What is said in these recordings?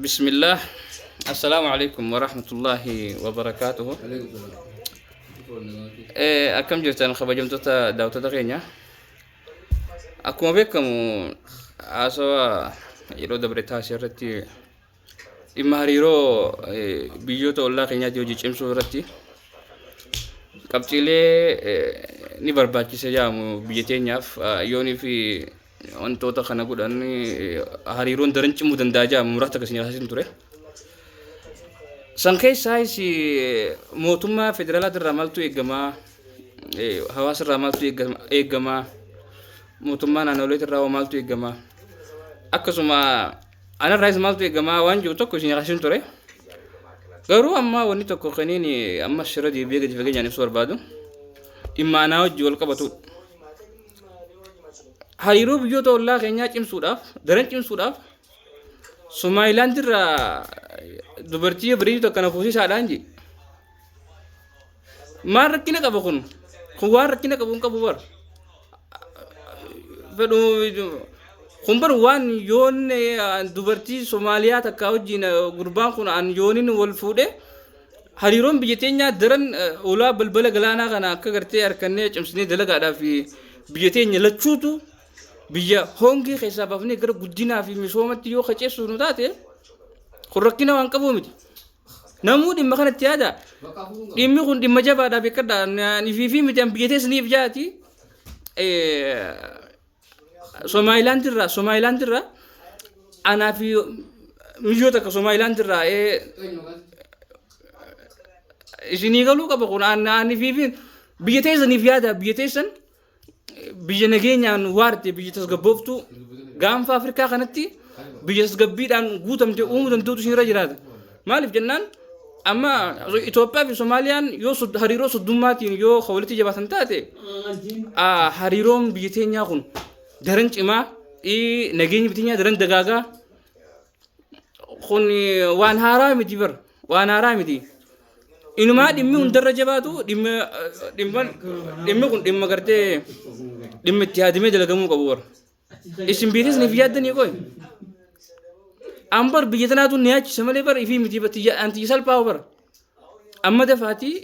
بسم الله. السلام عليكم ورحمة الله وبركاته. أكم جرتان خبجم توتا داوتا دقينيا. أكو بكم أسوا يرو دبرتها شرتي إما هريرو بيجوتو الله كينيا جوجي چمسو رتي قبتيلي ni barbaachise jaamu biyya teenyaaf yooni fi wantoota kana godhan hariiroon daran cimuu danda'a jaamu muraasa akkasiin haasisin ture. San keessaayis mootummaa federaalaa irraa maaltu eegamaa, hawaasa irraa maaltu eegamaa, mootummaa naannolee irraa maaltu eegamaa, akkasuma anarraayis maaltu eegamaa waan jiru tokko isin haasisin ture. Garuu amma wanni tokko kaniin amma shira deebi'ee gadi fageenyaan ibsu barbaadu. Immaanaa hojii wal qabatu hariiroo biyyoota ollaa keenyaa cimsuudhaaf daran cimsuudhaaf Somaliland irraa dubartii biriitu akkana fuusisaadhaan ji maal rakkina qaba kun waan rakkina qabu hin qabu bar fedhu kun bar waan yoon dubartii Somaaliyaa takka wajjin gurbaan kun an yoonin wal fuudhe hariiroon biyya teenyaa daran ulaa balbala galaanaa kana akka gartee harkannee cimsinee dalagaadhaaf biyya teenya lachuutu biyya hongii keessaa baafnee gara guddinaa fi misoomatti yoo qaceessu nu taate kun rakkina waan qabu miti. Namuu dhimma kanatti yaada. Dhimmi kun dhimma jabaadhaa beekadha. Niifi miti an biyya teessaniif jaati. Somaliland irraa anaa fi mijoota akka Somaliland irraa isinii galuu qaba kun ani fi biyya teessaniif yaada biyya teessan biyya nageenyaan waarte biyya tasgabbooftu gaanfa Afrikaa kanatti biyya tasgabbiidhaan guutamte uumuu danda'utu isinirra jiraata. Maaliif jennaan amma Itoophiyaa fi Somaaliyaan yoo hariiroo soddummaatiin yoo walitti jabaatan taate hariiroon biyya teenyaa kun daran cimaa nageenyi biyya teenyaa daran dagaagaa kun waan haaraa miti bar waan haaraa miti. Inumaa dhimmi hundarra jabaatu dhimmi kun dhimma gartee dhimma itti yaadamee dalagamuu qabu bar. Isin biyyattiisniif yaaddanii qoy. An bar biyya tanaatu ni yaachisa malee bar ifii miti anti salphaa bar. Amma dafaatii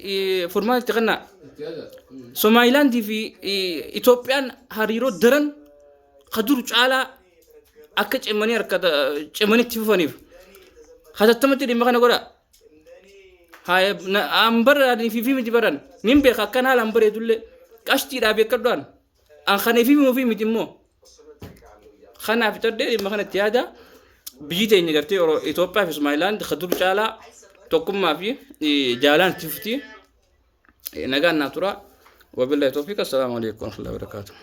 furmaata itti qannaa. Somalilandii fi Itoophiyaan hariiroo daran kaduru caalaa akka cimanitti fufaniif. Hatattamatti dhimma kana godha. Ambar fi miti baran nimbe akkana haala ambaree dulle qashtiidhaa beekadhaan an kana fi miti immoo kanaaf tadde dhimma kanatti yaada biyyi teenya gartee Itoophiyaa fi Somaliland kaduru caalaa tokkummaa fi jaalaan itti fufti nagaan naa tura wabillahi tawfiq. Assalaamu alaykum wa rahmatullahi wa barakatuh.